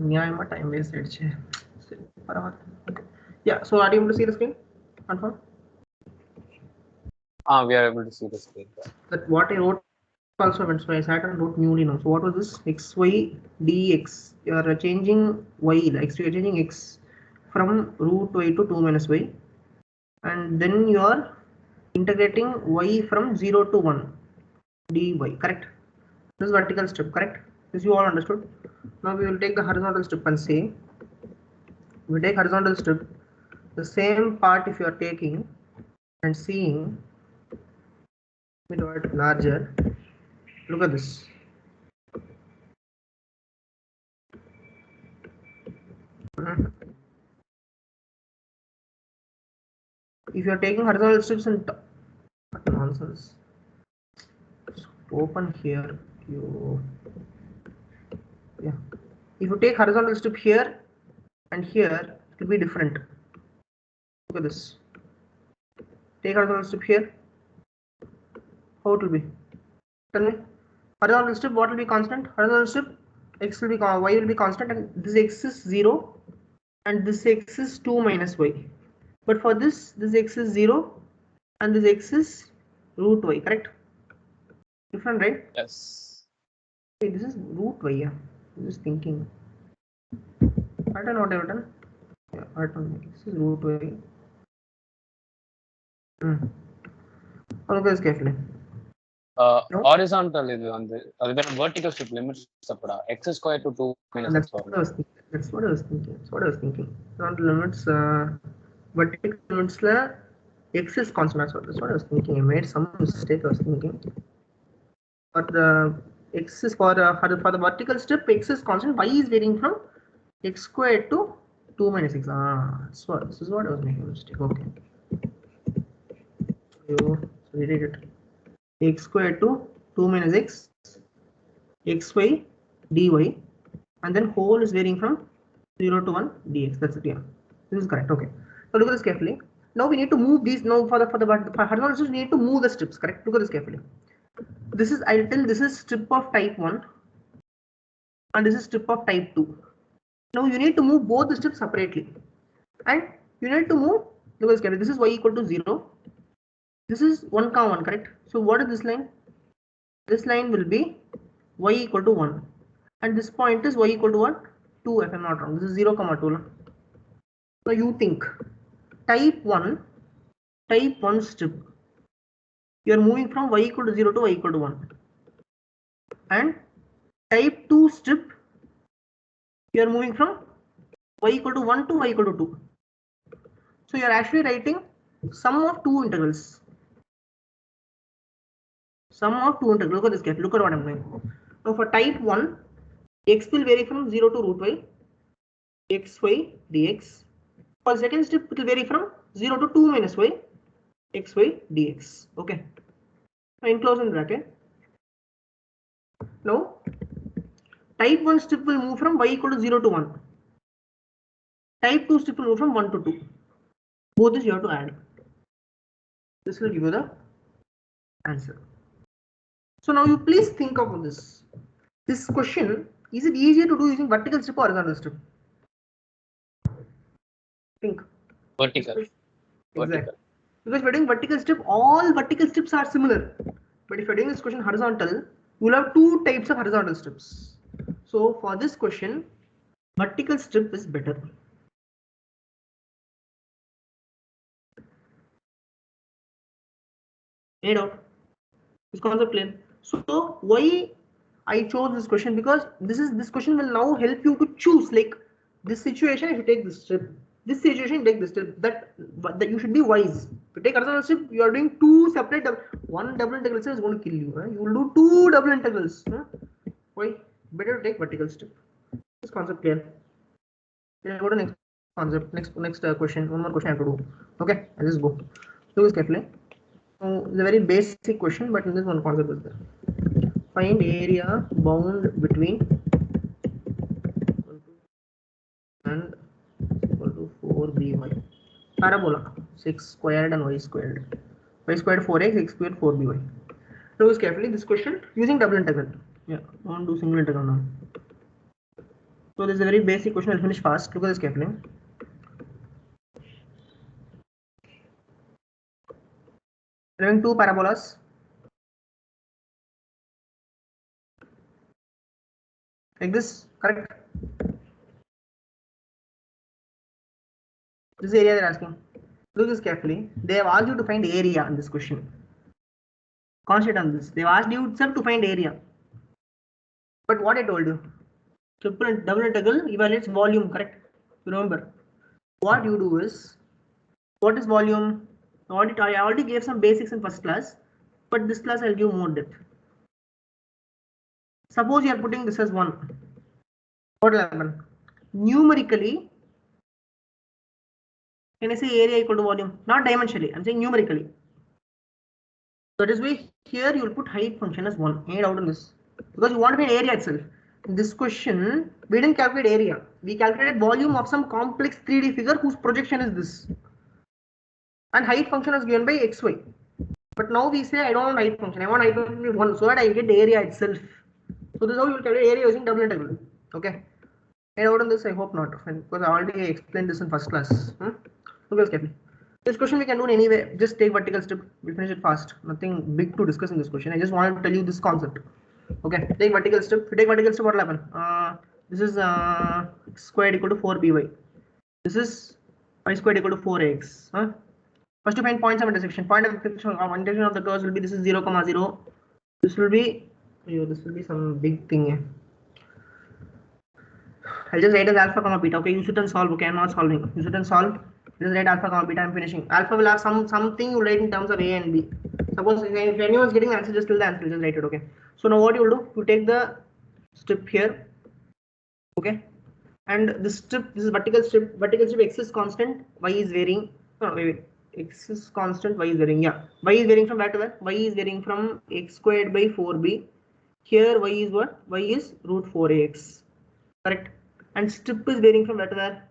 Nyayama time wasted. Yeah, so are you able to see the screen? Confirm? We are able to see the screen. That what I wrote also went, so I sat and wrote newly now. So what was this? Xy dx. You are changing y, like you are changing x from root y to 2 minus y, and then you are integrating y from 0 to 1 dy, correct? This is vertical strip, correct? This you all understood. Now we will take the horizontal strip and say, we take horizontal strip, the same part if you are taking and seeing, let me draw it larger. Look at this. If you are taking horizontal strips and what nonsense. Open here, yeah. If you take horizontal strip here and here, it will be different. Look at this. Take horizontal strip here. How it will be? Tell me. Horizontal strip, what will be constant? Horizontal strip, x will be y will be constant, and this x is 0, and this x is 2 minus y. But for this x is 0, and this x is root y. Correct? Different, right? Yes. Okay, this is root y. Yeah. I'm just thinking. I don't know what I've done. Yeah, I don't know. This is root y. Look at this carefully. No? Horizontal is on the vertical strip limits x square to 2 minus That's x what I was thinking. That's what I was thinking. Horizontal limits, vertical limits, x is constant. That's what I was thinking. I made some mistake. I was thinking. For the x is for the vertical strip, x is constant. Y is varying from x squared to 2 minus x. This is what I was making a mistake. Okay. So we did it. X squared to 2 minus x, xy dy, and then whole is varying from 0 to 1 dx. That's it. Yeah, this is correct. Okay. So look at this carefully. Now we need to move these. Now for horizontal strips, we need to move the strips. Correct. Look at this carefully. This is, I'll tell, this is strip of type 1, and this is strip of type 2. Now you need to move both the strips separately, and you need to move. Look at this carefully. This is y equal to 0. This is 1, 1. Correct. So what is this line? This line will be y equal to 1, and this point is y equal to what? 2, if I'm not wrong. This is 0, 2. So you think type 1 strip, you are moving from y equal to 0 to y equal to 1, and type 2 strip, you are moving from y equal to 1 to y equal to 2. So you are actually writing sum of two integrals. Sum of two integrals. Look at this case. Look at what I'm doing. Now for type 1, x will vary from 0 to root y, xy dx. For the second step, it will vary from 0 to 2 minus y, xy dx. Okay. Now enclose in bracket. Now type 1 strip will move from y equal to 0 to 1. Type 2 strip will move from 1 to 2. Both is you have to add. This will give you the answer. So now you please think of this. This question, is it easier to do using vertical strip or horizontal strip? Think. Vertical. Exactly. Because if you're doing vertical strip, all vertical strips are similar. But if you're doing this question horizontal, you will have two types of horizontal strips. So for this question, vertical strip is better. Any doubt? This concept clear? So why I chose this question? Because this question will now help you to choose, like this situation, if you take this strip, this situation, take this strip. That you should be wise. If you take horizontal strip, you are doing two separate one double integral is going to kill you. You will do two double integrals. Why? Better to take vertical strip. This concept clear? Let's go to next concept. Next question. One more question I have to do. Okay, I'll just go. Do this carefully. So it's a very basic question, but in this one concept is there. Find area bound between and equal to 4by. Parabola 6 squared and y squared. Y squared 4x, x squared 4by. Do this carefully. This question using double integral. Yeah, don't do single integral now. So this is a very basic question. I'll finish fast. Look at this carefully. Having two parabolas. Like this, correct? This area they're asking. Look this carefully. They have asked you to find area in this question. Concentrate on this. They've asked you itself to find area. But what I told you, triple and double integral evaluates volume, correct? Remember, what you do is, what is volume? I already gave some basics in first class, but this class I'll give more depth. Suppose you are putting this as 1. What will happen? Numerically, can I say area equal to volume? Not dimensionally, I'm saying numerically. That is why here you will put height function as 1. Any doubt in this? Because you want to find area itself. In this question, we didn't calculate area. We calculated volume of some complex 3D figure whose projection is this. And height function is given by xy. But now we say I don't want height function. I want height function is 1 so that I get the area itself. So this is how you will calculate area using double integral. Okay. Any doubt on this? I hope not. Because I already explained this in first class. Look at carefully. This question we can do in any way. Just take vertical strip. We'll finish it fast. Nothing big to discuss in this question. I just wanted to tell you this concept. Okay. Take vertical strip. If you take vertical strip, what will happen? This is x squared equal to 4by. This is y squared equal to 4x. First to find points of intersection. Point of intersection of the curves will be this is 0, 0. This will be some big thing here. I'll just write as alpha comma beta. Okay, you shouldn't solve. Okay, I'm not solving. You shouldn't solve. Just write alpha comma beta. I'm finishing. Alpha will have something you write in terms of a and b. Suppose if anyone's getting the answer, just tell the answer. Just write it. Okay. So now what you will do? You take the strip here. Okay. And this strip, this is vertical strip. Vertical strip x is constant. Y is varying. No, wait. X is constant. Y is varying. Yeah. Y is varying from where to where? Y is varying from x squared by 4b. Here y is what? Y is root 4ax. Correct. And strip is varying from where to where?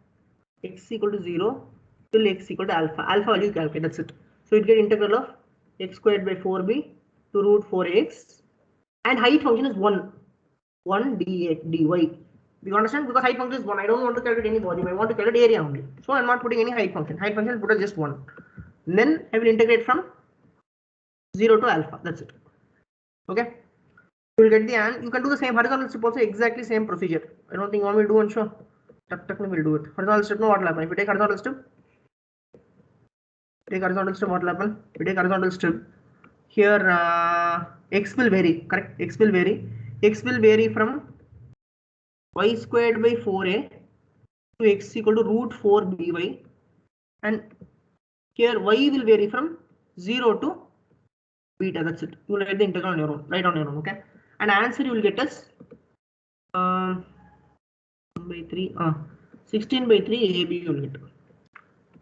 X equal to 0 till x equal to alpha. Alpha value you calculate, that's it. So you get integral of x squared by 4b to root 4x, and height function is 1 dy. You understand? Because height function is 1. I don't want to calculate any volume. I want to calculate area only. So I'm not putting any height function. Height function put as just 1. And then I will integrate from 0 to alpha. That's it. Okay. You will get the and you can do the same horizontal strip also, exactly same procedure. I don't think you want me to do and show. Technically we'll do it. Horizontal strip, no, what will happen? If you take horizontal strip, what will happen? If you take horizontal strip, here x will vary, correct? X will vary. X will vary from y squared by 4a to x equal to root 4 by, and here y will vary from 0 to beta. That's it. You will write the integral on your own. Write on your own. Okay. And answer you will get as 1 by 3. 16 by 3 AB you will get.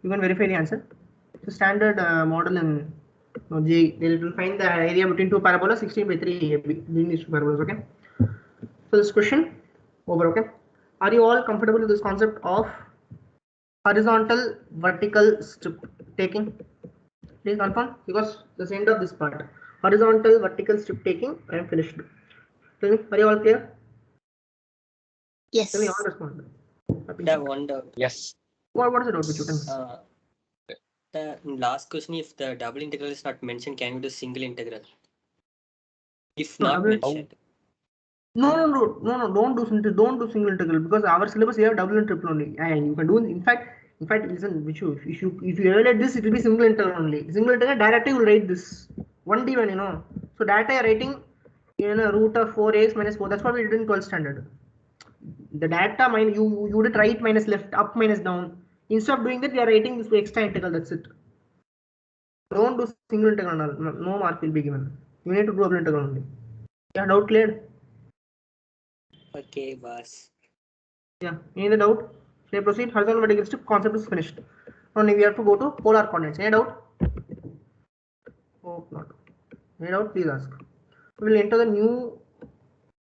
You can verify the answer. It's a standard model in J. They will find the area between two parabolas, 16 by 3 AB between these two parabolas. Okay. So this question over. Okay. Are you all comfortable with this concept of horizontal vertical strip taking? Please confirm, because that's the end of this part. Horizontal vertical strip taking. I am finished. Tell me, are you all clear? Yes. Tell me, all respond. The one doubt. Yes. What is the doubt which you tell me? The last question, if the double integral is not mentioned, can you do single integral? If No, not mentioned. No, don't do single integral, because our syllabus here double and triple only. And you can do, in fact, listen, if you evaluate this, it will be single integral only. Single integral directly will write this 1d1, you know. So data you are writing in a root of 4x minus 4. That's what we did in 12th standard. The data you did right minus left, up minus down. Instead of doing that, we are writing this extra integral. That's it. Don't do single integral. No mark will be given. You need to do double integral only. Yeah, doubt cleared? Okay, boss. Yeah, any doubt? Shall I proceed? Horizontal vertical strip concept is finished. Now we have to go to polar coordinates. Any doubt? Hope not. Any doubt? Please ask. We will enter the new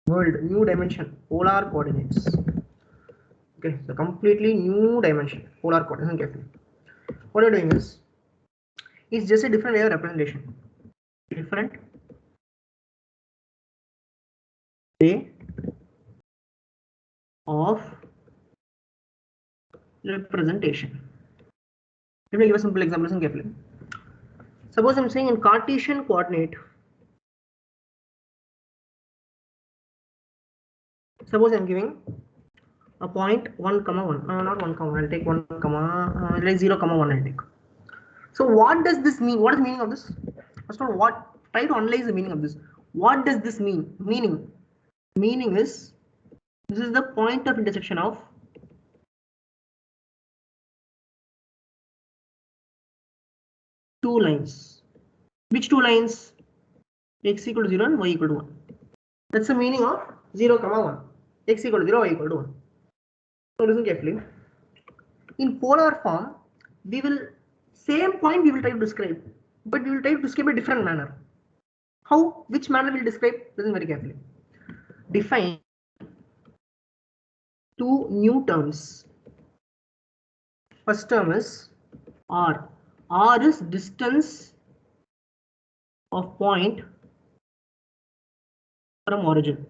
world, new dimension, polar coordinates. Okay, so completely new dimension, polar coordinates. Carefully. What you're doing is, it's just a different way of representation. Different way of representation. Let me give a simple example. Listen carefully. Suppose I'm saying in Cartesian coordinate. Suppose I'm giving a point 1, 1. Not 1, I'll take 1, like 0, 1 I'll take. So what does this mean? What is the meaning of this? First of all, try to analyze the meaning of this. What does this mean? Meaning is this is the point of intersection of two lines. Which two lines? X equal to 0 and y equal to 1. That's the meaning of 0, 1. X equal to 0, y equal to 1. So listen carefully. In polar form, same point we will try to describe, but we will try to describe a different manner. How? Which manner will describe? Listen very carefully. Define two new terms. First term is r. R is distance of point from origin.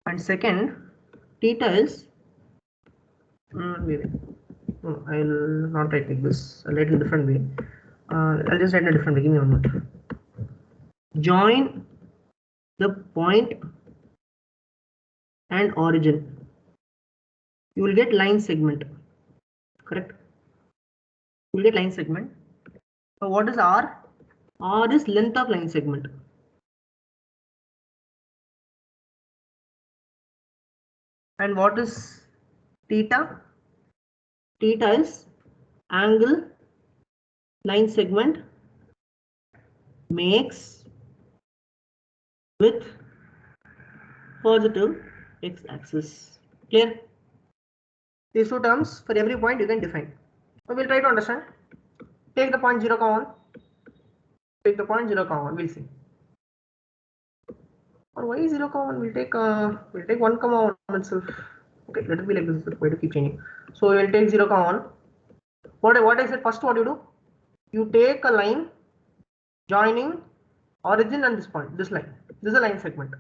And second, theta is no, I'll not write like this. I'll write in a different way. I'll just write in a different way. Give me a moment. Join the point and origin. You will get line segment. Correct? You will get line segment. So what is R? R is length of line segment. And what is theta? Theta is angle line segment makes with positive x-axis. Clear? These two terms for every point you can define. So we'll try to understand. Take the point 0, 1. Take the point 0, 1. We'll see. Or why 0, 1? We'll take 1, 1 itself. Okay, let it be like this. It's going to keep changing. So we'll take 0, 1. What I said first, what you do? You take a line joining origin and this point, this line. This is a line segment.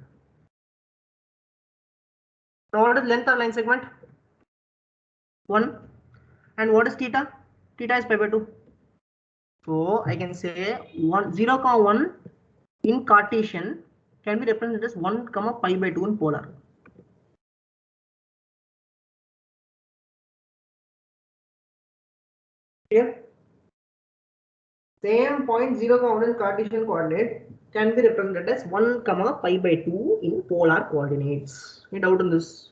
Now what is length of line segment? 1. And what is theta? Theta is pi by 2. So I can say 0, 1 in Cartesian can be represented as 1, pi by 2 in polar. Here, same point 0, 1 in Cartesian coordinate can be represented as 1, pi by 2 in polar coordinates. Any doubt in this?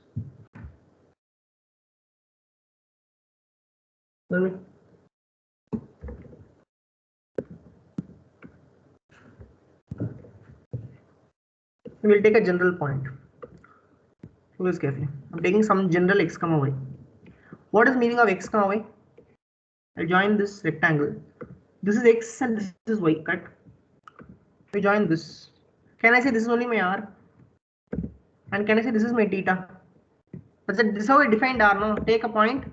We will take a general point. Focus carefully. I'm taking some general x, y. What is meaning of x, y? I'll join this rectangle. This is x and this is y, correct? We join this. Can I say this is only my r? And can I say this is my theta? This is how I defined r. No? Take a point,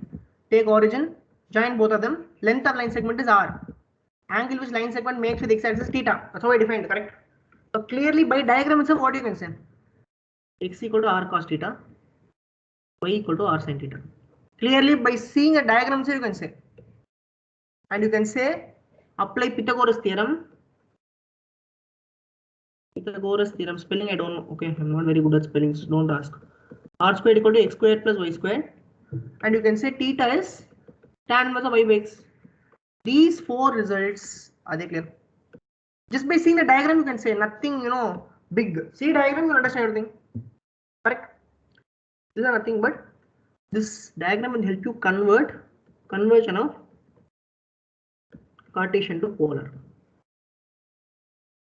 take origin, join both of them. Length of line segment is r. Angle which line segment makes with x-axis theta. That's how I defined, correct? So clearly by diagram itself, what you can say? X equal to r cos theta, y equal to r sin theta. Clearly by seeing a diagram itself, you can say. And you can say apply Pythagoras theorem. Pythagoras theorem spelling I don't know. Okay, I'm not very good at spellings. Don't ask. R squared equal to x squared plus y squared. And you can say theta is tan inverse of y by x. These four results, are they clear? Just by seeing the diagram, you can say nothing, big. See diagram, you understand everything. Correct? These are nothing but this diagram will help you convert conversion of Cartesian to polar.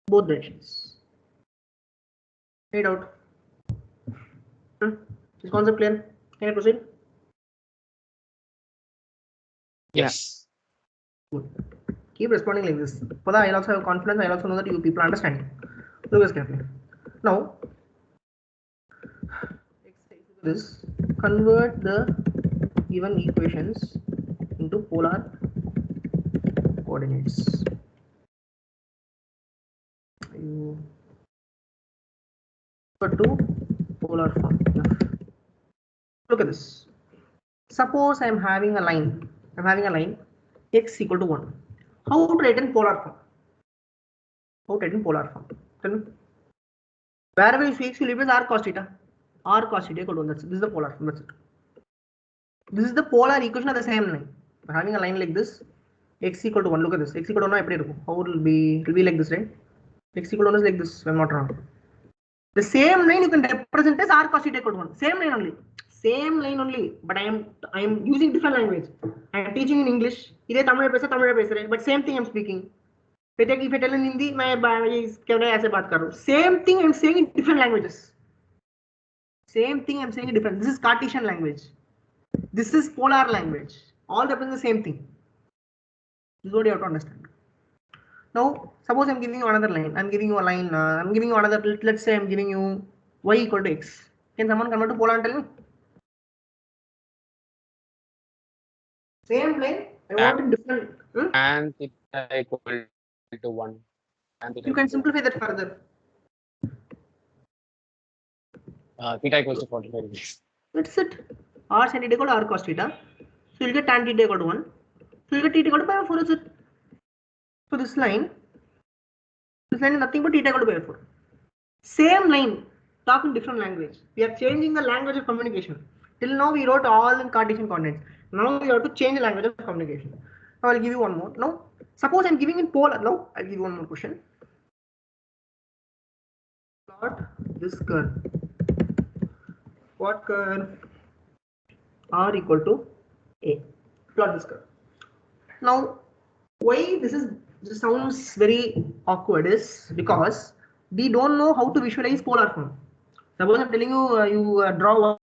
Both directions. Any doubt? Is concept clear? Can I proceed? Yes. Good. Keep responding like this. Pada, I also have confidence. I also know that you people understand. Look at carefully. Now, this convert the given equations into polar coordinates. to polar form. Look at this. Suppose I am having a line. I'm having a line x equal to 1. How to write in polar form? How to write in polar form? Tell me. Wherever you fix, you leave as r cos theta. R cos theta equal to 1. That's it. This is the polar form. That's it. This is the polar equation of the same line. We're having a line like this. X equal to 1. Look at this. X equal to 1. How it will be? It will be like this, right? X equal to 1 is like this. I'm not wrong. The same line you can represent as r cos theta equal to 1. Same line only. Same line only. But I am using different language. I am teaching in English. Either Tamil pesa, but same thing I'm speaking. If I tell in Hindi, same thing I'm saying in different languages. Same thing I'm saying in different. This is Cartesian language. This is polar language. All represent the same thing. This is what you have to understand. Now, suppose I'm giving you another line. I'm giving you a line. I'm giving you another. Let's say I'm giving you y equal to x. Can someone convert to polar and tell me? Same line. I want it different. And theta equal to 1. You can simplify that further. Theta equals to 45 degrees. That's it. R sin theta equal to r cos theta. So you'll get tan theta equal to 1. So you'll get theta equal to pi over 4. Is it? So this line is nothing but theta equal to pi over 4. Same line, talking different language. We are changing the language of communication. Till now we wrote all in Cartesian coordinates. Now we have to change the language of communication. Now I'll give you one more. Now, suppose I'm giving in polar. Now I'll give you one more question. Plot this curve. What curve? R equal to A. Plot this curve. Now, why this sounds very awkward is because we don't know how to visualize polar form. Suppose I'm telling you, you draw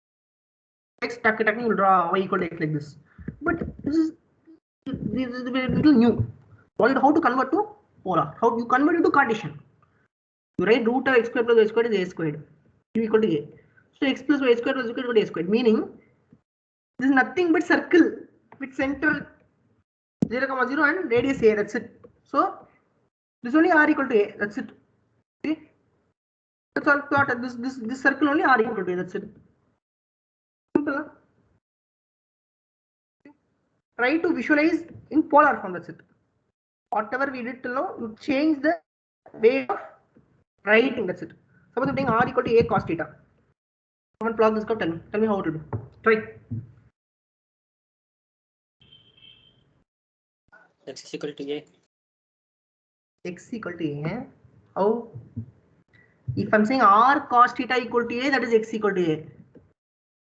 x, you will draw y equal to x like this. But this is a little new. How to convert to polar? How you convert it to Cartesian? You write root of x squared plus y squared is a squared. U equal to a. So x plus y squared was equal to a squared. Meaning this is nothing but circle with center 0, 0 and radius a. That's it. So this only r equal to a. That's it. See? That's all plot. This circle only r equal to a. That's it. Simple. Try to visualize in polar form. That's it. Whatever we did till now, you change the way of writing. That's it. Suppose I'm taking r equal to a cos theta. Someone plot this curve. Tell me how it will do. Try. X is equal to a. X equal to a. How? If I'm saying r cos theta equal to a, that is x equal to a.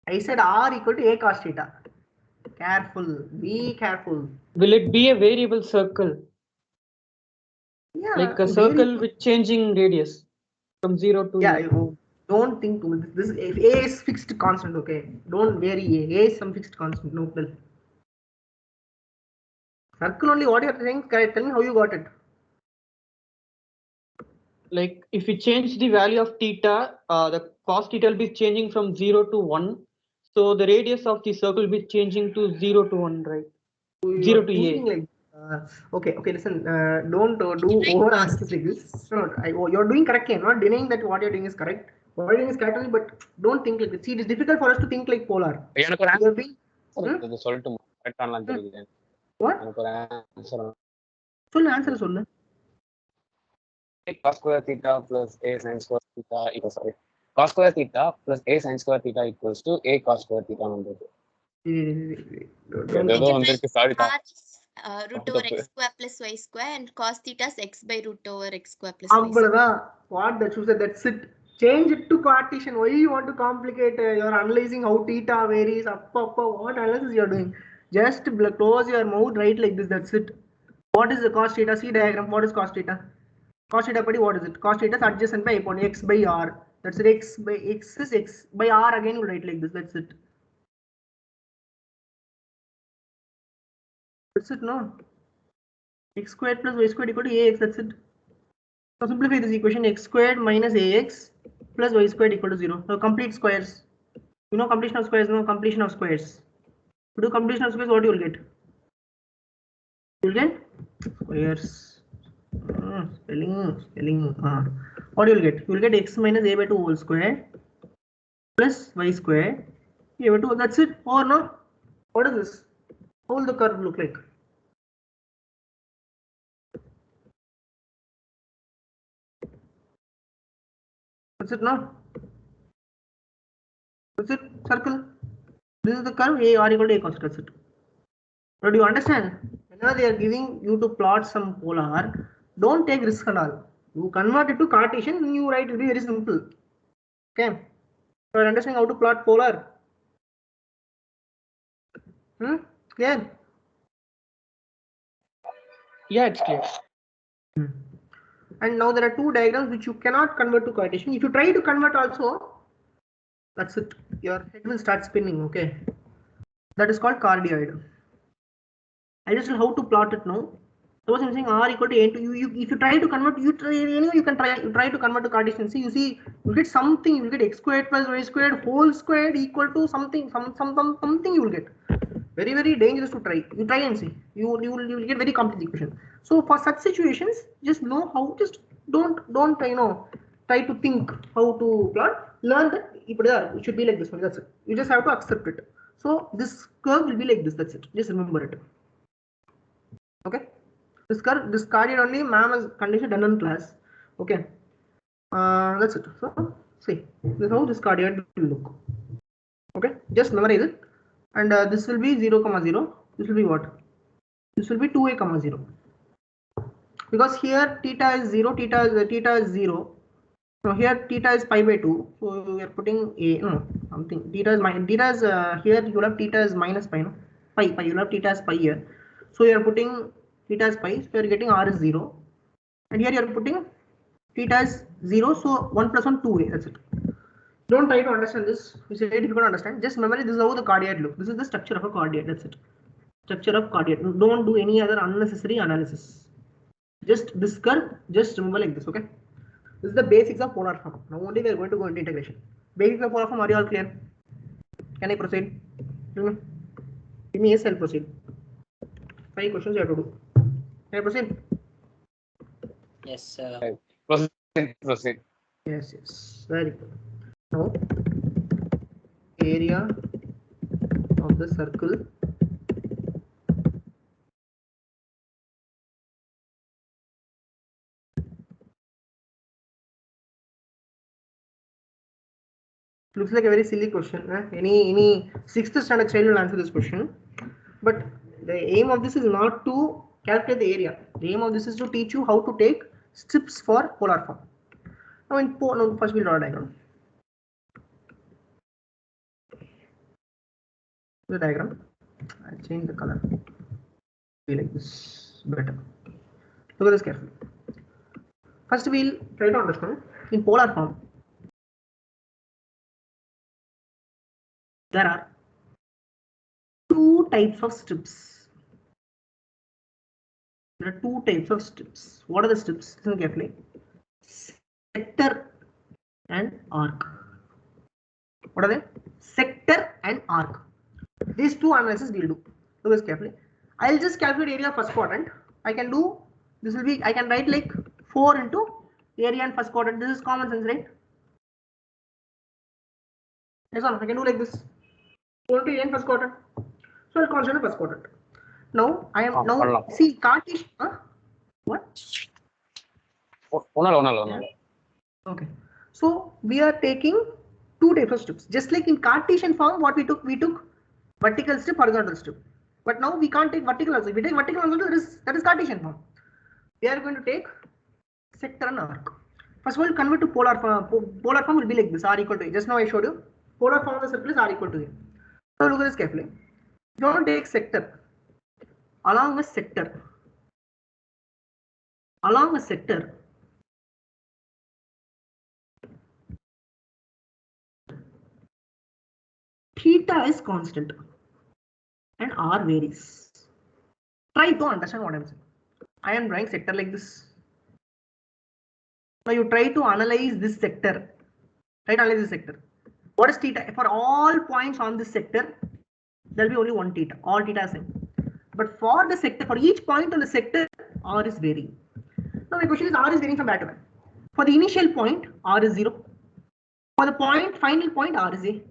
I said r equal to a cos theta. Careful. Be careful. Will it be a variable circle? Yeah. Like a circle with changing radius from 0 to yeah. Don't think too much. This if a is fixed constant. Okay. Don't vary a. A is some fixed constant. No. Well. Circle only. What you are saying? Tell me how you got it. Like if we change the value of theta, the cos theta will be changing from 0 to 1. So the radius of the circle will be changing to 0 to 1, right? So 0 to a. like, okay. Listen. Don't do over answers like this. No, you're doing correctly. I'm not denying that what you're doing is correct. What you're doing is correct only, but don't think like this. See, it is difficult for us to think like polar. எனக்கு ஒரு You're being. answer சொல்லட்டுமா கரெக்டானலாம் தெரியுது. What? எனக்கு ஒரு answer சொல்லு answer சொல்லு. cos square theta plus a sin square theta equals cos square theta plus a sin square theta equals to a cos square theta வந்திருக்கு. ஏதோ வந்திருக்கு சாரி தான். Root over x square plus y square and cos theta is x by root over x square plus y square. அவ்வளவுதான். What the choose that's it. Change it to Cartesian. Why you want to complicate? You're analyzing how theta varies. What analysis you're doing? Just close your mouth, right like this. That's it. What is the cos theta? See diagram. What is cos theta? Cos theta buddy, what is it? Cos theta is adjacent by upon x by r. That's it. X by x is x by r again. You write like this. That's it. That's it. No. X squared plus y squared equal to ax. That's it. Now simplify this equation. X squared minus ax plus y squared equal to 0. Now complete squares. You know completion of squares. No completion of squares. To do completion of squares, what you will get? You will get squares. Spelling. What you'll get? You'll get x minus a by 2 whole square plus y square a by 2. That's it. Or no? What is this? How will the curve look like? That's it, no? That's it. Circle. This is the curve a r equal to a cos. That's it. Now, do you understand? Whenever they are giving you to plot some polar, don't take risk and all. You convert it to Cartesian and you write it. Will be very simple. Okay. So, you understand how to plot polar? Clear? Yeah, it's clear. And now there are two diagrams which you cannot convert to Cartesian. If you try to convert also, that's it. Your head will start spinning. Okay. That is called cardioid. I just know how to plot it now. Suppose I'm saying r equal to a into you. If you try to convert, anyway you can try to convert to Cartesian. See, you see, you get something. You will get x squared plus y squared whole squared equal to something. Something you will get. Very, very dangerous to try. You try and see. You will get very complex equation. So for such situations, just know how. Just don't try to think how to plot. Learn that it should be like this one. That's it. You just have to accept it. So this curve will be like this. That's it. Just remember it. Okay. This cardioid only ma'am has condition done in class. Okay. That's it. So see, this is how this cardioid will look. Okay. Just memorize it. And this will be 0, 0. This will be what? This will be 2a, 0. Because here theta is 0, theta is 0. So here theta is pi by 2. So we are putting something. Theta is here you will have theta is minus pi, no? Pi. You will have theta as pi here. So you are putting theta as pi. So you are getting r is 0. And here you are putting theta is 0. So 1 plus 1, 2a. That's it. Don't try to understand this. It's very difficult to understand. Just remember this is how the cardioid looks. This is the structure of a cardioid. That's it. Structure of cardioid. Don't do any other unnecessary analysis. Just this curve. Just remember like this. Okay. This is the basics of polar form. Now only we are going to go into integration. Basics of polar form. Are you all clear? Can I proceed? Give me yes. I'll proceed. 5 questions you have to do. Can I proceed? Yes, sir. Proceed. Yes. Very good. Now, area of the circle looks like a very silly question. Any 6th standard child will answer this question. But the aim of this is not to calculate the area. The aim of this is to teach you how to take strips for polar form. Now, first we'll draw a diagram. The diagram. I'll change the color. Be like this better. Look at this carefully. First, we'll try to understand in polar form. There are 2 types of strips. There are 2 types of strips. What are the strips? Listen carefully. Sector and arc. What are they? Sector and arc. These 2 analysis we'll do. Look at this carefully. I'll just calculate area of first quadrant. I can do this will be I can write like 4 into area and first quadrant. This is common sense, right? Yes or no? I can do like this. 4 into area and first quadrant. So I'll consider first quadrant. Now I am now see Cartesian. What? Okay. So we are taking 2 types of strips. Just like in Cartesian form, what we took vertical strip, horizontal strip. But now we can't take vertical also. If we take vertical also, that is Cartesian form. We are going to take sector and arc. First of all, convert to polar form. Polar form will be like this: r equal to a. Just now I showed you. Polar form of the circle is r equal to a. Now look at this carefully. Don't take sector. Along a sector. Theta is constant and r varies. Try to understand what I am saying. I am drawing sector like this. Now you try to analyze this sector. What is theta? For all points on this sector, there will be only one theta. All theta is same. But for the sector, for each point on the sector, r is varying. Now my question is r is varying from where to where? For the initial point, r is 0. For the final point, r is a.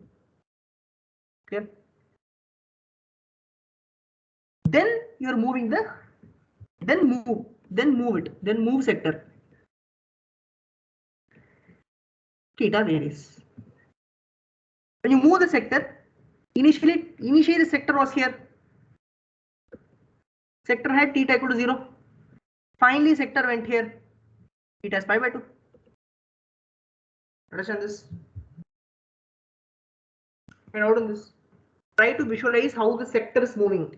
Clear? Then you are moving the, then move sector. Theta varies. When you move the sector, initially the sector was here. Sector had theta equal to 0. Finally, sector went here. Theta is pi by 2. Understand this? And out on this, try to visualize how the sector is moving.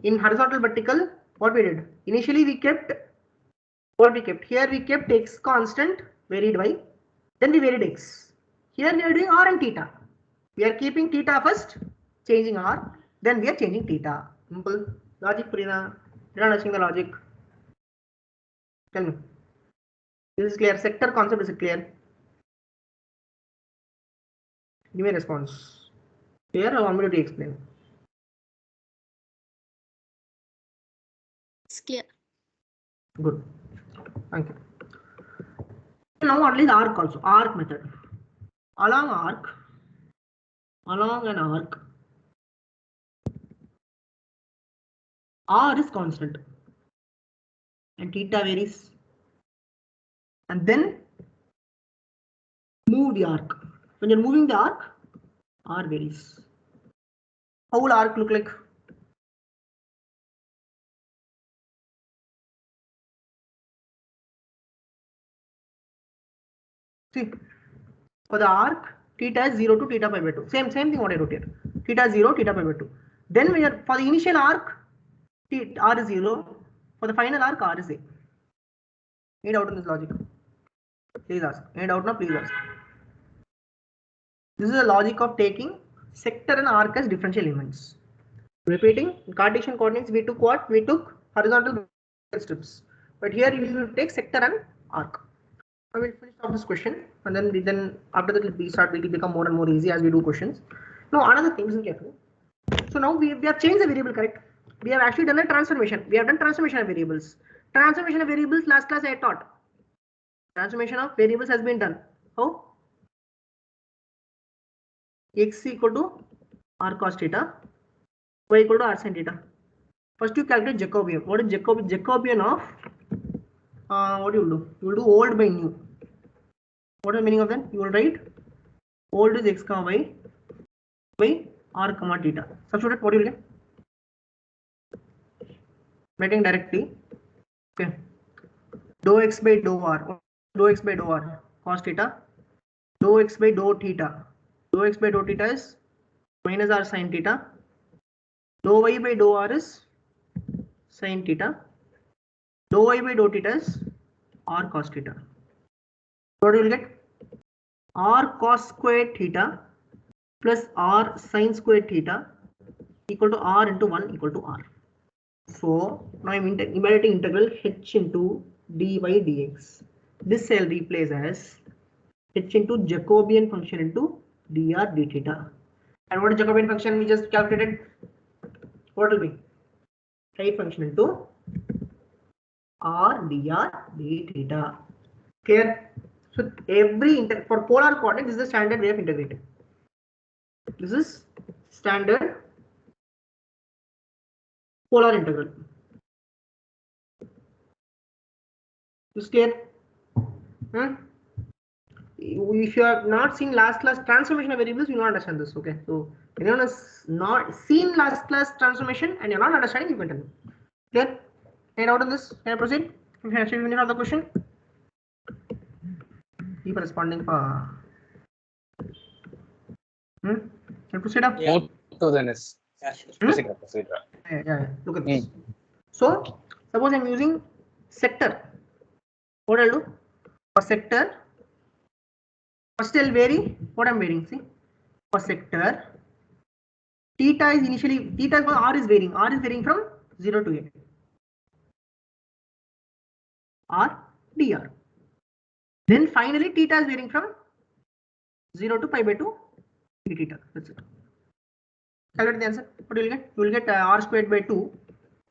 In horizontal vertical, what we did? Initially, we kept what we kept. Here we kept x constant, varied y. Then we varied x. Here we are doing r and theta. We are keeping theta first, changing r. Then we are changing theta. Simple. Logic, Purina. You're not understanding the logic. Tell me. This is clear. Sector concept is clear. Give me a response. Clear or want me to explain? It's clear. Good. Thank you. Now what is arc also? Arc method. Along an arc, r is constant and theta varies. And then move the arc. When you're moving the arc, r varies. How will arc look like? See, for the arc, theta is 0 to theta pi by 2. Same thing what I wrote here. Theta is 0, theta pi by 2. Then we are for the initial arc, r is 0. For the final arc, r is a. Any doubt in this logic? Please ask. Any doubt now? Please ask. This is the logic of taking sector and arc as differential elements. Repeating, in Cartesian coordinates, we took what? We took horizontal strips. But here you will take sector and arc. I will finish off this question, and then after that it will become more and more easy as we do questions. Now another thing, listen carefully. So now we have changed the variable, correct? We have actually done a transformation. We have done transformation of variables. Transformation of variables last class I taught. Transformation of variables has been done. How? X equal to r cos theta, y equal to r sin theta. First you calculate Jacobian. What is Jacobian of? What you will do? You will do old by new. What is the meaning of that? You will write old is x comma y by r comma theta. Substitute what you will get? Writing directly. Okay. Dou x by dou r. Dou x by dou r cos theta. Dou x by dou theta. Dou x by dou theta is minus r sin theta. Dou y by dou r is sin theta. Dou y by dou theta is r cos theta. What do you will get? R cos square theta plus r sin square theta equal to r into 1 equal to r. So now I am evaluating integral h into dy dx. This I will replace as h into Jacobian function into dr d theta. And what is Jacobian function we just calculated? What will be? Height function into r dr d theta. Clear? So every for polar coordinate, this is the standard way of integrating. This is standard polar integral. Is clear? If you have not seen last class transformation of variables, you will not understand this. Okay, so anyone has not seen last class transformation and you're not understanding, you can tell me. Clear? Any doubt on this? Can I proceed? If you actually finish out the question, keep responding for. Can I proceed up? Yeah. To the next. Yeah, sure. Proceed. Yeah. Look at this. So suppose I'm using sector. What I'll do for sector? First I'll vary what I'm varying. See, for sector, theta is initially theta is r is varying. R is varying from 0 to a. R dr. Then finally theta is varying from 0 to pi by 2 d theta. That's it. Calculate the answer. What you will get? You will get r squared by 2.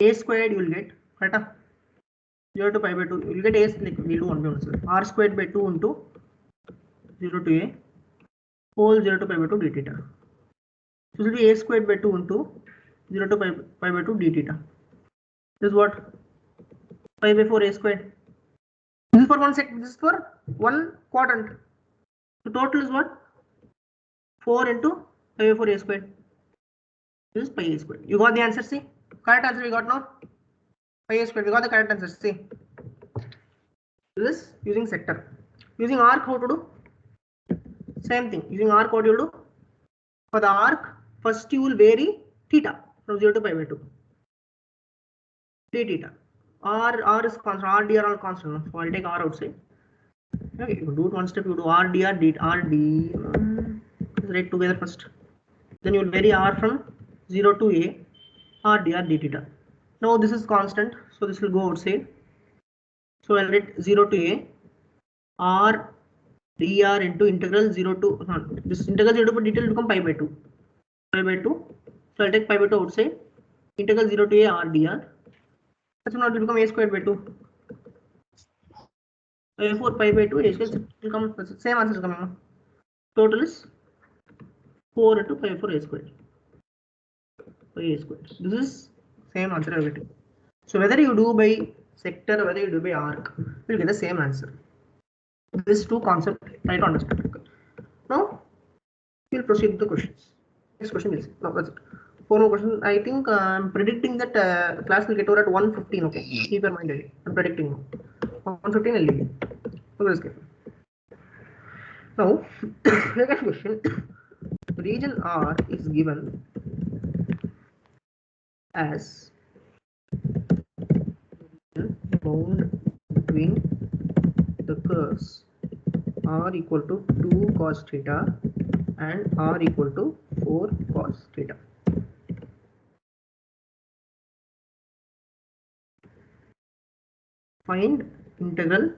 A squared you will get. Correct? 0 to pi by 2, you'll get a, like we'll do 1 by 1, sir. R squared by 2 into 0 to a whole 0 to pi by 2 d theta. So it will be a squared by 2 into 0 to pi by 2 d theta. This is what? Pi by 4 a squared. This is for one second, this is for one quadrant. So total is what? 4 into pi by 4 a squared. This is pi a squared. You got the answer, see? Correct answer we got now? Pi a squared, we got the correct answer, see? This is using sector. Using arc, how to do? Same thing. Using arc, what you will do? For the arc, first you will vary theta from 0 to pi by 2. D theta. R is constant, R dr all constant. So I'll take R outside. Okay, you do it one step, you do R dr, let's write together first. Then you will vary R from 0 to a, R dr d theta. Now this is constant, so this will go outside. So I'll write 0 to a, R dr into integral 0 to, this integral 0 to d will become pi by 2. Pi by 2. So I'll take pi by 2 outside. Integral 0 to a, R dr. That's not will become a squared by 2. Therefore, pi by 2 a squared will come, same answer is coming. Total is 4 into pi by 4 a squared. Pi a squared. This is same answer everything. So whether you do by sector or whether you do by arc, you'll get the same answer. This two concepts try to understand. Now we'll proceed with the questions. Next question we'll see. No, that's it. 4 more questions. I think I'm predicting that class will get over at 1:15. Okay, keep your mind ready. I'm predicting 1:15. I'll leave you. So let's get. Now, next question. Region R is given as bound between the curves R equal to 2 cos theta and R equal to 4 cos theta. Find integral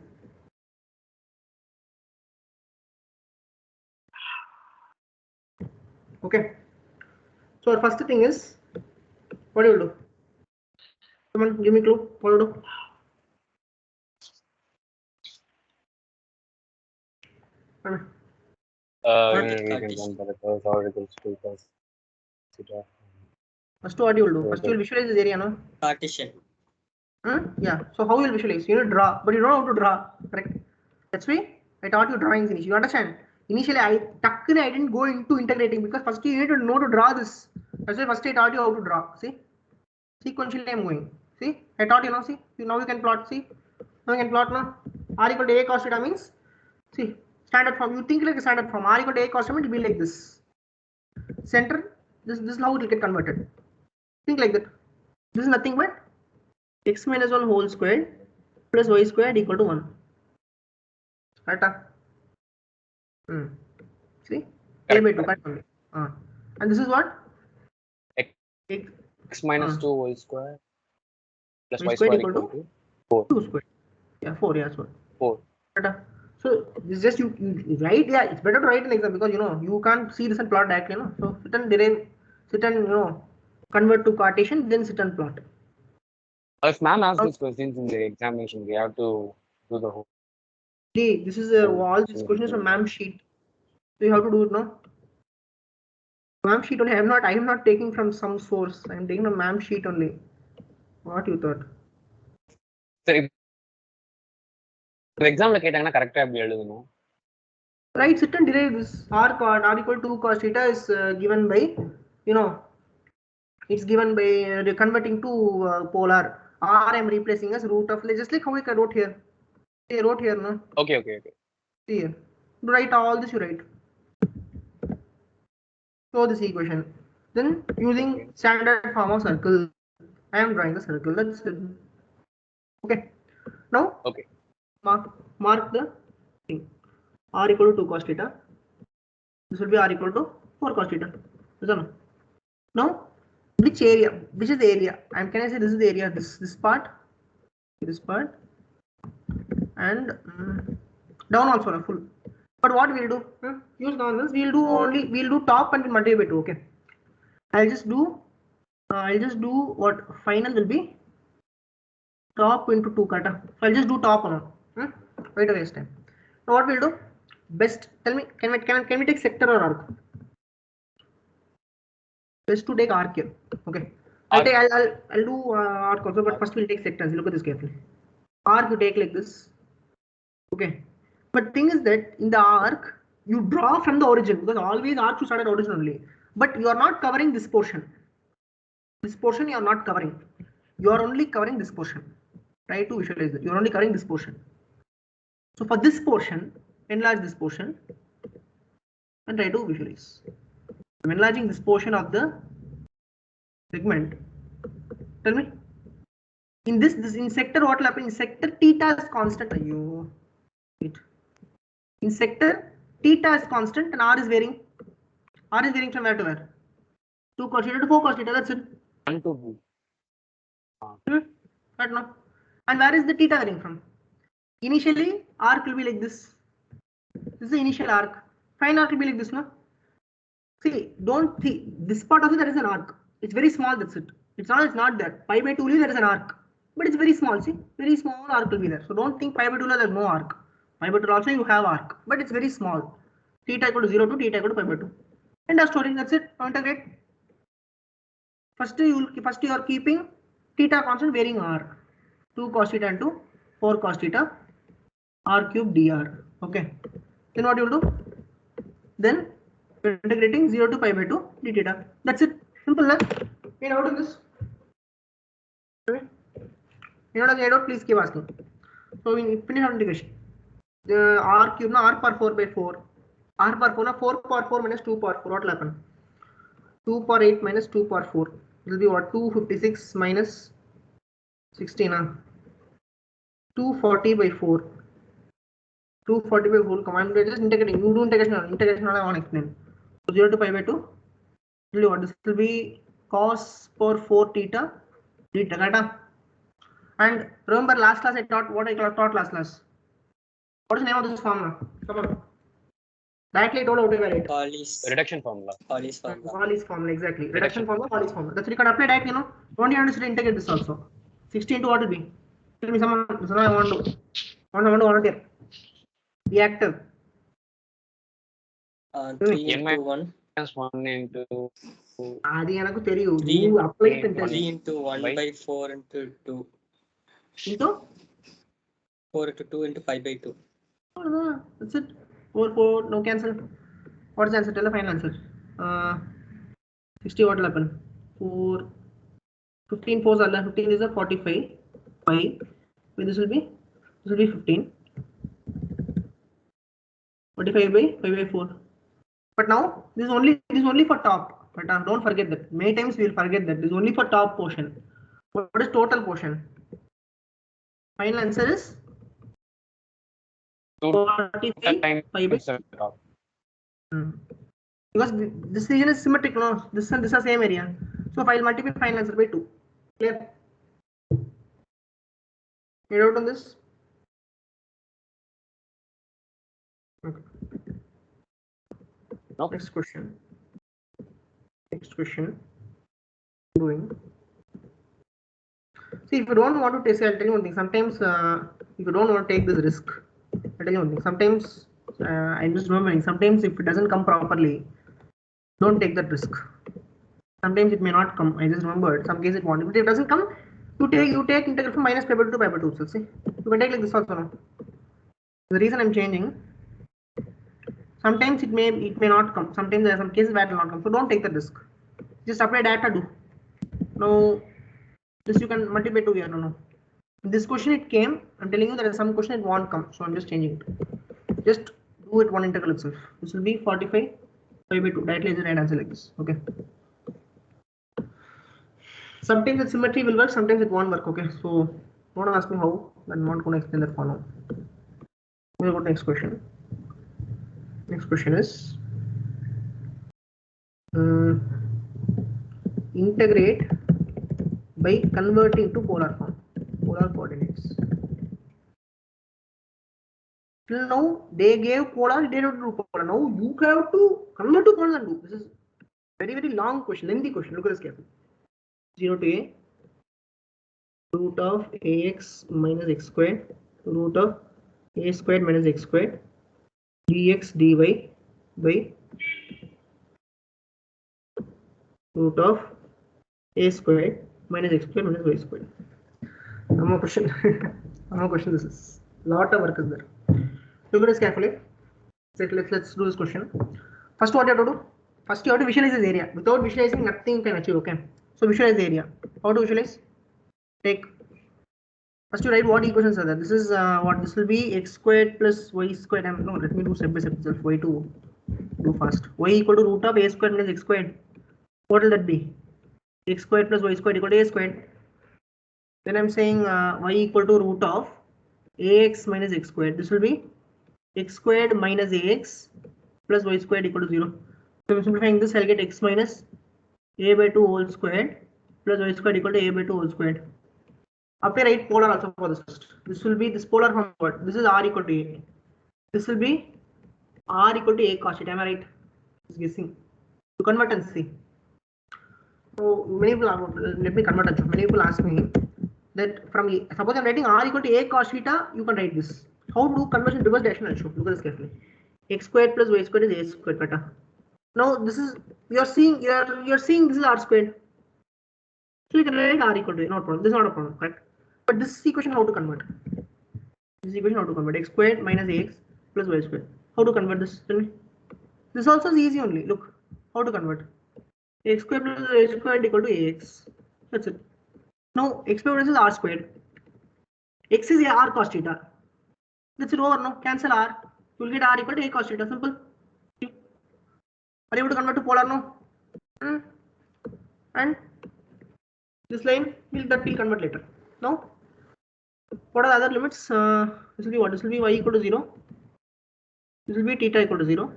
okay. So our first thing is, what do you do? Come on, give me a clue. What do you do? we can run the curves or equals to cos theta. First, what you will do? First, you will visualize this area, no? Partition. Yeah. So how you will visualize? You will draw, but you don't know how to draw. Correct. That's why I taught you drawings initially. You understand? Initially, I didn't go into integrating because first you need to know to draw this. That's why first I taught you how to draw. See, sequentially I'm going. See, I taught you now. See, now you can plot. See, now you can plot now. R equal to a cos theta means, see, standard form. You think like a standard form. R equal to a cos theta, it will be like this. Center. This is how it will get converted. Think like that. This is nothing but x minus 1 whole squared plus y squared equal to 1. Right? See, a by 2. Correct. And this is what? X minus 2 whole square plus y square equal to 4. 2 square. Yeah, 4. Yeah, 4. Right? So this is just you write. Yeah, it's better to write an exam because you know you can't see this and plot directly. You know, so sit and convert to Cartesian, then sit and plot. If ma'am asks these questions in the examination, we have to do the whole. See, this is all these questions from ma'am sheet. So you have to do it now. Ma'am sheet only. I am not taking from some source. I am taking from ma'am sheet only. What you thought? So, exam la ketanga correct ah எழுதணும். Right, sit and derive this. R equal to cos theta is given by, it's given by converting to polar. R I am replacing as root of, just like how I wrote here. I wrote here, no? Okay. See here. Write all this, you write. So this equation. Then using standard form of circle, I am drawing the circle. That's it. Okay. Now, mark the thing. R equal to 2 cos theta. This will be R equal to 4 cos theta. Now, which is the area? Can I say this is the area? This part, and down also full. But what we'll do? Use constants. We'll do top and multiply by 2. Okay. I'll just do what final will be top into 2 kata. So I'll just do top now. Wait a waste time. Now what we'll do? Best. Tell me, can we take sector or arc? Best to take arc here. Okay. I'll do arc also, but first we'll take sectors. Look at this carefully. Arc you take like this. Okay. But thing is that in the arc you draw from the origin, because always arc should start at origin only. But you are not covering this portion. This portion you are not covering. You are only covering this portion. Try to visualize it. You are only covering this portion. So for this portion, enlarge this portion and try to visualize. I'm enlarging this portion of the segment. Tell me. In this in sector, what will happen? In sector, theta is constant. In sector, theta is constant and R is varying. R is varying from where to where? 2 cos theta to 4 cos theta. That's it. 1 to 2. Right now. And where is the theta varying from? Initially, arc will be like this. This is the initial arc. Fine arc will be like this, no? See, don't see this part of it. There is an arc. It's very small. That's it. It's not there. Pi by 2 only there is an arc, but it's very small. See, very small arc will be there. So don't think pi by 2 there is no arc. Pi by 2 also you have arc, but it's very small. Theta equal to 0 to theta equal to pi by 2. End of story. That's it. Now integrate. First you are keeping theta constant varying r. 2 cos theta into 4 cos theta r cube dr. Okay. Then what you will do? Then integrating 0 to pi by 2 d theta. That's it. Simple, huh? You know how to do this? You know how to please keep asking. So we finish our integration. The r cube, r power 4 by 4. R power 4, na 4 power 4 minus 2 power 4. What will happen? 2 power 8 minus 2 power 4. It will be what? 256 minus 16. 240 by 4. 240 by 4. Come on, just integrating. You do integration. Integration I want to explain. So 0 to pi by 2. This will be cos power 4 theta. And remember last class I taught what I taught last class. What is the name of this formula? Come on. Directly I told how to evaluate. Pauli's Reduction formula. Pauli's formula, exactly. Reduction formula, Pauli's formula. That's what you can apply directly, you know. Don't you have to integrate this also? 16 to what will be? Tell me someone. So I want to volunteer. Reactive. 3 into 1. Minus 1 into 2. You apply it and tell 3 me. into 1 by 4 into 2. Into? 4 into 2 into 5 by 2. That's it. 4, no cancel. What's the answer? Tell the final answer. 60 what will happen? 4, 15 4 are 15 is a 45. 5. This will be 15. 45 by 5 by 4. But now this is only for top. But don't forget that. Many times we will forget that this is only for top portion. What is total portion? Final answer is 45 by 5. Because this region is symmetric, no? This and this are same area. So if I will multiply final answer by 2. Clear? Get out on this? Okay. Nope. Next question. Doing. See, if you don't want to take, I'll tell you one thing. Sometimes, if you don't want to take this risk, I'll tell you one thing. Sometimes, I'm just remembering. Sometimes, if it doesn't come properly, don't take that risk. Sometimes it may not come. I just remembered. Some cases it won't. If it doesn't come, you take integral from minus pi by 2 to pi by 2. So see, you can take like this also now. The reason I'm changing. Sometimes it may not come. Sometimes there are some cases where it will not come. So don't take the risk. Just apply data do. Now this you can multiply 2 here. No. In this question it came. I'm telling you there is some question it won't come. So I'm just changing it. Just do it one integral itself. This will be 45 pi by 2. Directly as the right answer like this. Okay. Sometimes the symmetry will work. Sometimes it won't work. Okay. So don't ask me how. I'm not going to explain that for now. We'll go to next question. Next question is integrate by converting to polar coordinates. Till now they gave polar, they don't do polar. Now you have to convert to polar and do. This is very long question, lengthy question. Look at this carefully. 0 to a, root of ax minus x squared root of a squared minus x squared dx dy by root of a squared minus x squared minus y squared. One more question. One more question. This is lot of work is there. Look at this carefully. Let's do this question. First, what you have to do? First, you have to visualize this area. Without visualizing, nothing can achieve. Okay. So visualize the area. How to visualize? Take. First, you write what equations are there. This is what this will be x squared plus y squared. No, let me do step by step itself. Y to do fast. Y equal to root of a squared minus x squared. What will that be? X squared plus y squared equal to a squared. Then I'm saying y equal to root of ax minus x squared. This will be x squared minus ax plus y squared equal to 0. So I'm simplifying this, I'll get x minus a by 2 whole squared plus y squared equal to a by 2 whole squared. Apply right polar also for this first. This will be this polar from what? This is r equal to a. This will be r equal to a cos theta. Am I right? Just guessing. To convert and see. So many people are, let me convert and show. Many people ask me that from suppose I'm writing r equal to a cos theta, you can write this. How to do conversion reverse direction? I'll show. Look at this carefully. X squared plus y squared is a squared beta. Now this is you're seeing this is r squared. So you can write r equal to a, no problem. This is not a problem, correct? But this equation how to convert? This equation how to convert x squared minus ax plus y squared. How to convert this? Tell me. This also is easy only. Look how to convert. X squared plus y squared equal to ax. That's it. Now x squared is r squared. X is a r cos theta. That's it over. No, cancel r. You will get r equal to a cos theta. Simple. Are you able to convert to polar? No. And this line will convert later. Now, what are the other limits? This will be what? This will be y equal to 0. This will be theta equal to 0.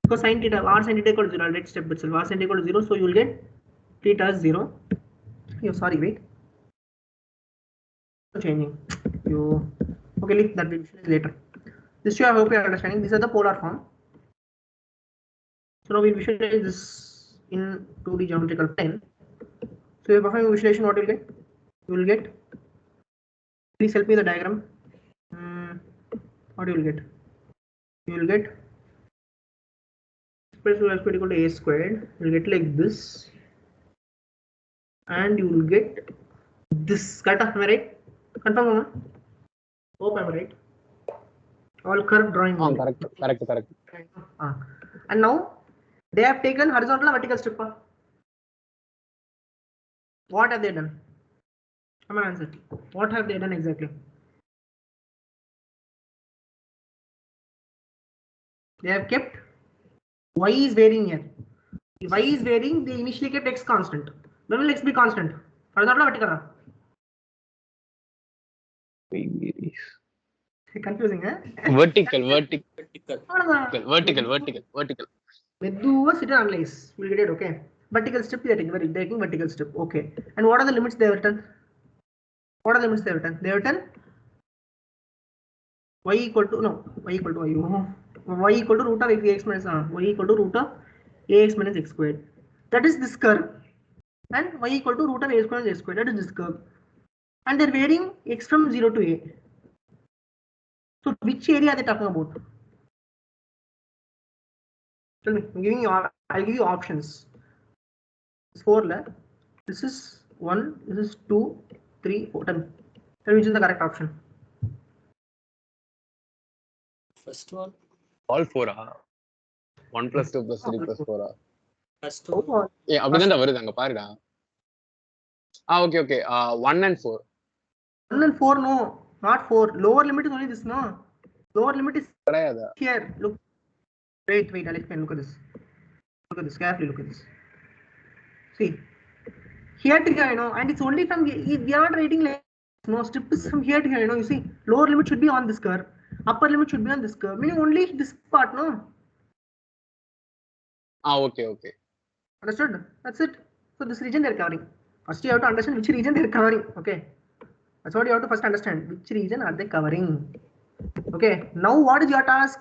Because sin theta, r sin theta equal to 0. I'll write step itself. R sin theta equal to 0. So you will get theta is 0. Oh, sorry, wait. Changing. Okay, leave that later. This I hope you are understanding. These are the polar form. So now we visualize this in 2D geometrical plane. So you're performing visualization, what you will get? You will get. Please help me the diagram. What you will get? You will get x squared equal to a squared. You will get like this, and you will get this. Correct? Am I right? Confirm, Mama? Hope I'm right. All curve drawing. Correct. And now they have taken horizontal and vertical strip. What have they done? Come on, answer. What have they done exactly? They have kept y is varying here. If y is varying, they initially kept x constant. When will x be constant? Horizontal or vertical? Confusing, eh? Vertical. Medduva sit and analyze. We'll get it, okay. Vertical strip, they're taking vertical strip, okay. And what are the limits they have written? What are the limits they have written? They have written y equal to root of ax minus y equal to root of ax minus x squared. That is this curve. And y equal to root of a squared minus x squared. That is this curve. And they're varying x from 0 to a. So which area are they talking about? Tell me. I'll give you options. It's 4 left. This is 1. This is 2, 3, 4. Tell me which is the correct option. First one. All 4. 1 plus 2 plus 3 plus 4. First one. Yeah, அப்படிதான் வருது அங்க பாருடா. Okay. 1 and 4. 1 and 4, no, not 4. Lower limit is only this, no. Lower limit is here. Look. Wait, I'll explain. Look at this. Carefully look at this. See. Here to here, and it's only from we are not writing like no strip is from here to here, you see. Lower limit should be on this curve. Upper limit should be on this curve. Meaning only this part, no? Okay. Understood? That's it. So this region they're covering. First you have to understand which region they're covering. Okay. That's what you have to first understand. Which region are they covering? Okay. Now what is your task?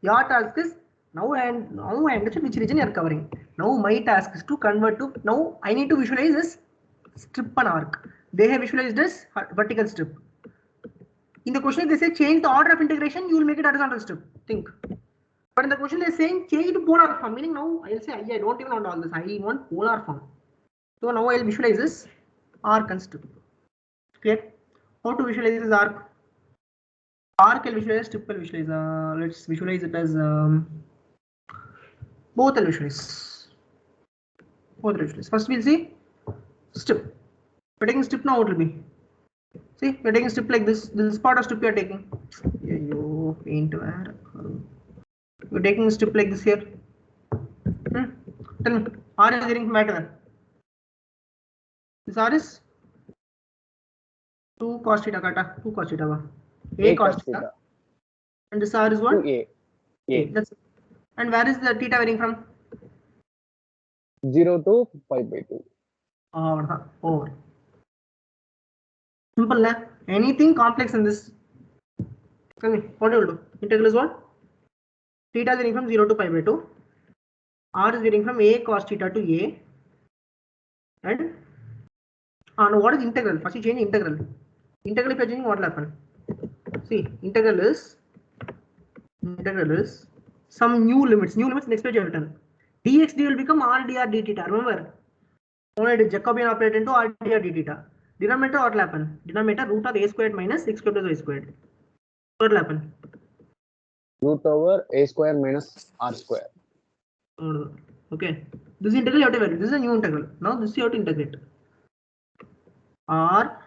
Your task is now I understand which region you are covering. Now my task is to convert to. Now I need to visualize this strip and arc. they have visualized as vertical strip. In the question, they say change the order of integration, you will make it horizontal strip. Think. But in the question, they're saying change to polar form, meaning now I'll say I don't even want all this. I want polar form. So now I'll visualize this arc and strip. Clear? How to visualize this arc? Arc I'll visualize, strip I'll visualize. Let's visualize it as both I'll visualize. Both I'll visualize. First we'll see strip. We're taking strip now. What will be? See, we're taking strip like this. This is part of strip we are taking. Yo, paint where? We're taking a strip like this here. Tell me, R is getting matter. This R is 2 cos theta kata, 2 cos theta. A cos theta. And this R is what? 2A. A. That's it. And where is the theta varying from? 0 to pi by 2. Over. Simple, na? Anything complex in this? Tell me, what do you do? Integral is what? Theta is varying from 0 to pi by 2. R is varying from A cos theta to A. And now what is integral? First you change integral. Integral if you are changing, what will happen? See, integral is some new limits. New limits next page you have written. Dx d will become r dr d theta. Remember, only the Jacobian operator into r dr d theta. Denominator what will happen? Denominator root of a squared minus x squared plus y squared. What will happen? Root over a square minus r square. Okay. This integral you have to value. This is a new integral. Now this you have to integrate. R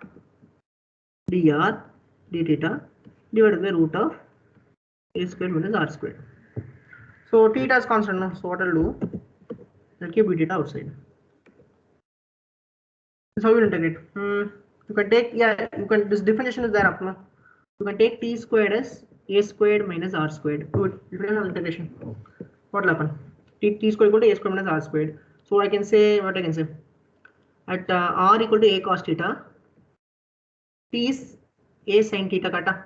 dr d theta divided by root of a squared minus r squared. So theta is constant now. So what I'll do? I'll keep b theta outside. This is how you integrate. You can take, this differentiation is there up now. You can take t squared as a squared minus r squared. Do it. Differential integration. What will happen? T squared equal to a squared minus r squared. So I can say what I can say. At r equal to a cos theta, t is a sin theta kata,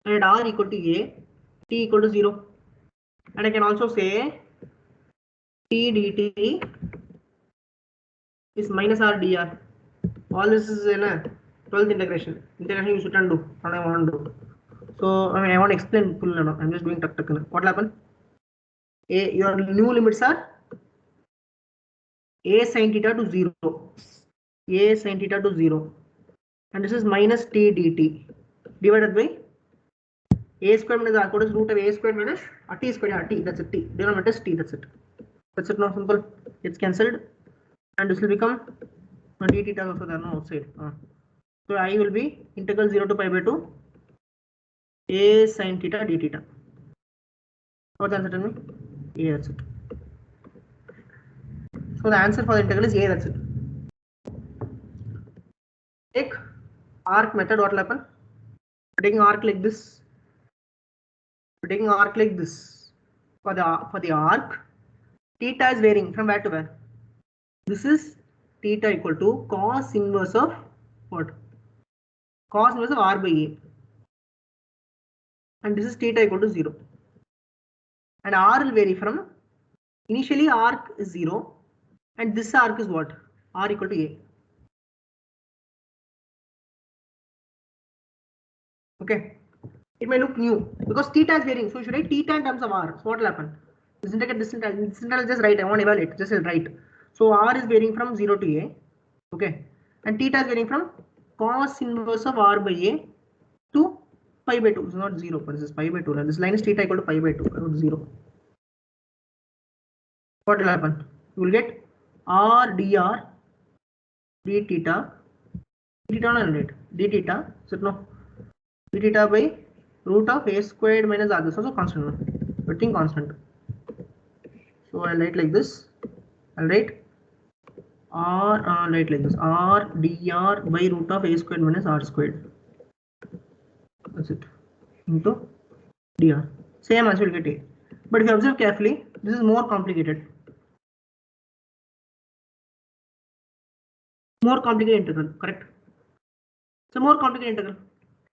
and at r equal to a, t equal to 0. And I can also say t dt is minus r dr. All this is in a 12th integration. Integration you shouldn't do. What I want to do. So I want to explain full. I'm just doing tuck. What will happen? Your new limits are a sin theta to 0. A sin theta to 0. And this is minus t dt divided by a squared minus r squared is root of a squared minus t squared, t, that's it, t. Denominator is t, that's it. That's it now, simple. It's cancelled. And this will become d theta also there, no outside. So I will be integral 0 to pi by 2 a sin theta d theta. What's the answer, tell me? A, that's it. So the answer for the integral is a, that's it. Take arc method, what will happen? We're taking arc like this. We're taking arc like this. For the arc, theta is varying from where to where? This is theta equal to cos inverse of what? Cos inverse of r by a. And this is theta equal to 0. And r will vary from, initially arc is 0 and this arc is what? R equal to a. Okay. It may look new because theta is varying. So you should write theta in terms of r. So what will happen? This integral just write. I want to evaluate. Just write. So r is varying from 0 to a. Okay. And theta is varying from cos inverse of r by a to pi by 2. It's not 0, but this is pi by 2. And this line is theta equal to pi by 2, not 0. What will happen? You will get r dr d theta. D theta not right. D theta. So no. D theta by root of a squared minus r. This is also constant. Everything constant. So I'll write like this. I'll write r write like this. R dr by root of a squared minus r squared. That's it. Into dr. Same answer will get a. But if you observe carefully, this is more complicated. More complicated integral, correct? So more complicated integral.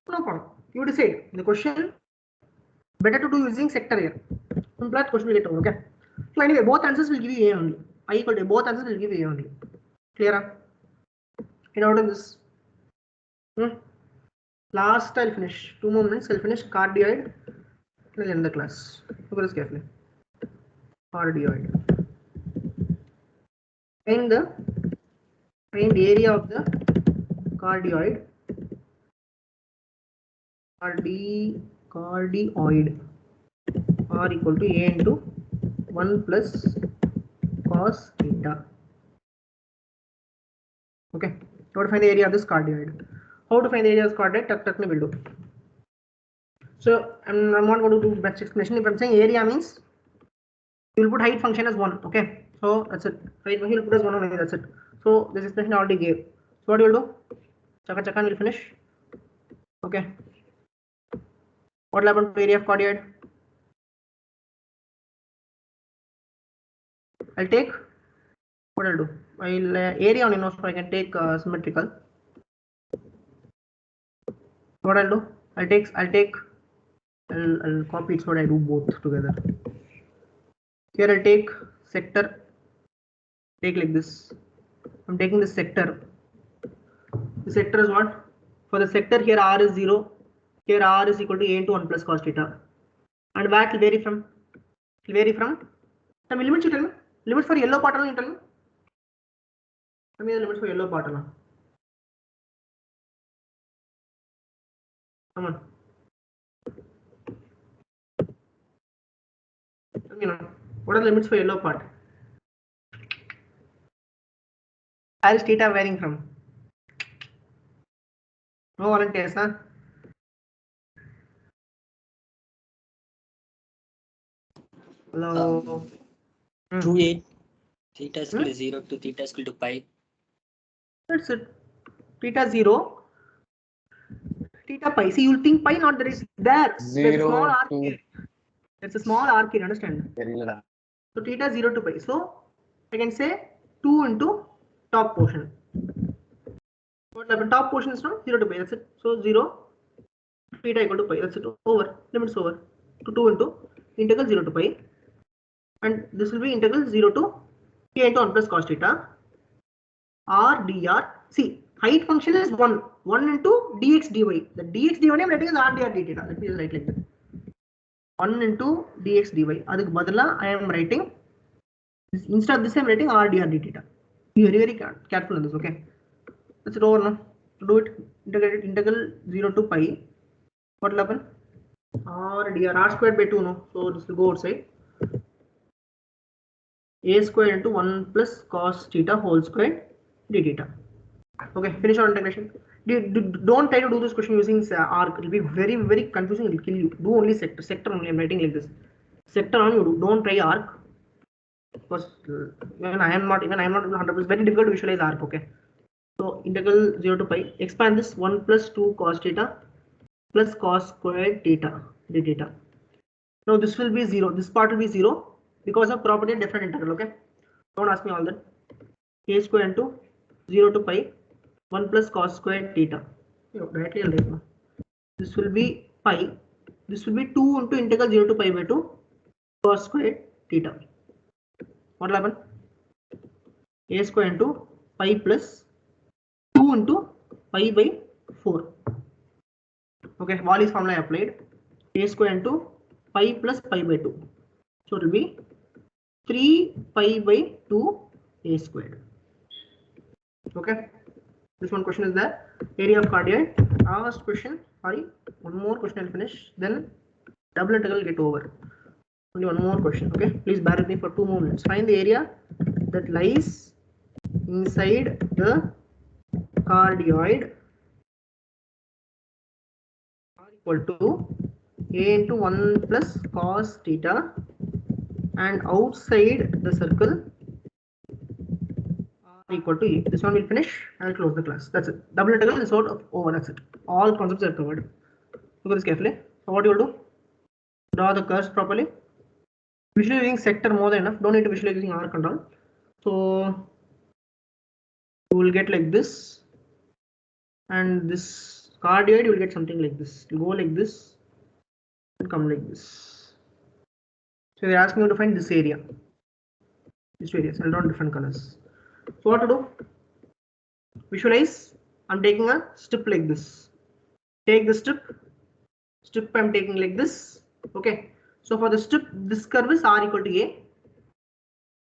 No problem. You decide. The question better to do using sector here. Simple question will get over. Okay. So anyway, both answers will give you a only. I equal to both answers will give you a only. Clear? Get out of this. Last I'll finish. 2 more minutes. I'll finish cardioid. I'll end the class. Look at this carefully. Cardioid. Find the area of the cardioid. Cardioid r equal to a into 1 plus cos theta. Okay. How to find the area of this cardioid? How to find the area of this cardioid? Tuck will do. So I'm not going to do much explanation. If I'm saying area means you will put height function as 1. Okay. So that's it. Height function you will put as 1 only. That's it. So this expression I already gave. So what you will do? Chaka will finish. Okay. What will happen to area of cardioid? I'll take. What I'll do? I'll area only, so I can take symmetrical. What I'll do? I'll copy it so that I do both together. Here I'll take sector. Take like this. I'm taking this sector. The sector is what? For the sector here r is 0. Here r is equal to a into 1 plus cos theta. And what will vary from? It will vary from. Tell me limits. You tell me. Limits for yellow part. You tell me. Tell me the limits for yellow part. Come on. Tell me now. What are the limits for yellow part? Where is theta varying from? No volunteers, huh? Hello. True 8. Theta is equal to 0 to theta is equal to pi. That's it. Theta 0. Theta pi. See, you'll think pi not there is there. 0 small arc to here. There's a small arc here, understand? Kerala. So theta 0 to pi. So I can say 2 into top portion. What happened? Top portion is not 0 to pi. That's it. So 0 theta equal to pi. That's it. Over. Limits over. To 2 into integral 0 to pi. And this will be integral 0 to k into 1 plus cos theta. R dr. See, height function is 1 into dx dy. The dx dy I'm writing as r dr d theta. Let me just write like that. 1 into dx dy. Aduk badala I am writing this, instead of this I am writing r dr d theta. Be very careful on this. Okay. Let's do over now. To do it, integrate it, integral 0 to pi. What will happen? R dr r squared by 2 no. So this will go outside. A squared into 1 plus cos theta whole squared d theta. Okay, finish our integration. Don't try to do this question using arc. It will be very, very confusing. It will kill you. Do only sector. Sector only. I'm writing like this. Sector only you do. Don't try arc. Because even I am not 100%. It's very difficult to visualize arc. Okay. So integral 0 to pi. Expand this 1 plus 2 cos theta plus cos squared theta d theta. Now this will be 0. This part will be 0 because of property of definite integral. Okay. Don't ask me all that. A square into 0 to pi 1 plus cos squared theta. Directly I'll write now. This will be pi. This will be 2 into integral 0 to pi by 2 cos squared theta. What will happen? A square into pi plus 2 into pi by 4. Okay, Wally's formula I applied. A square into pi plus pi by 2. So it will be 3 pi by 2 a squared. Okay. This one question is there. Area of cardioid. Last question. Sorry. One more question I'll finish. Then double integral will get over. Only one more question. Okay. Please bear with me for 2 more minutes. Find the area that lies inside the cardioid equal to a into 1 plus cos theta and outside the circle equal to e. This one will finish and I'll close the class. That's it. Double integral is sort of over. That's it. All concepts are covered. Look at this carefully. So what you will do? Draw the curves properly. Visualizing sector more than enough. Don't need to visualize using arc and all. So you will get like this, and this cardioid you will get something like this. You go like this and come like this. So they're asking you to find this area. These two areas. I'll draw different colors. So what to do? Visualize I'm taking a strip like this. Take the strip I'm taking like this. Okay. So for the strip, this curve is r equal to a,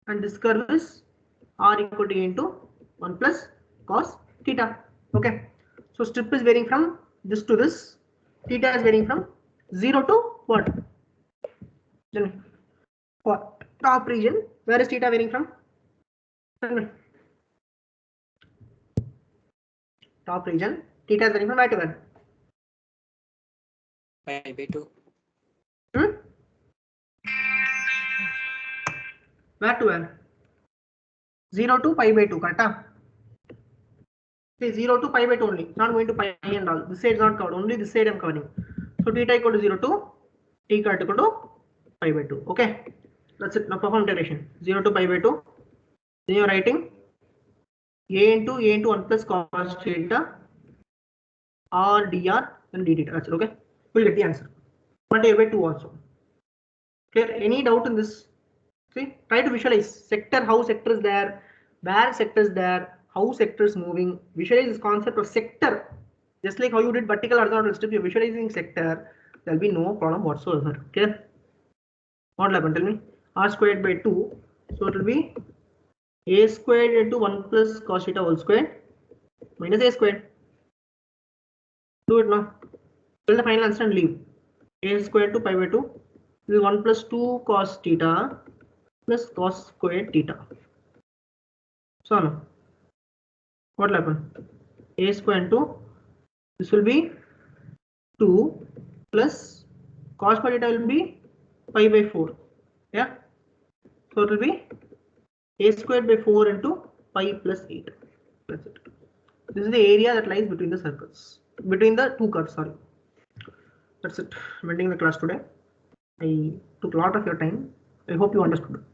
and this curve is r equal to a into 1 plus cos theta. Okay. So strip is varying from this to this. Theta is varying from 0 to what? Then for top region, where is theta varying from? Top region, theta is varying from where to where? Pi by 2. Where to where? 0 to pi by 2, correct? Say 0 to pi by 2 only, not going to pi and all. This side is not covered, only this side I am covering. So theta equal to 0 to t equal to pi by 2. Okay, that's it. Now perform integration 0 to pi by 2. Then you are writing a into 1 plus cos theta r dr and d theta. That's it. Okay, we'll get the answer. But a by 2 also. Clear? Any doubt in this? See, try to visualize sector, how sector is there, where sector is there, how sector is moving. Visualize this concept of sector. Just like how you did vertical horizontal strip, you're visualizing sector, there'll be no problem whatsoever. Clear? What will happen? Tell me. R squared by 2. So it will be a squared into 1 plus cos theta whole squared minus a squared. Do it now. Fill the final answer and leave. A squared to pi by 2. This is 1 plus 2 cos theta plus cos squared theta. So now, what will happen? A square into this will be 2 plus cos square theta will be pi by 4. Yeah. So it will be a squared by 4 into pi plus 8. That's it. This is the area that lies between the circles, between the two curves. Sorry. That's it. I'm ending the class today. I took a lot of your time. I hope you understood.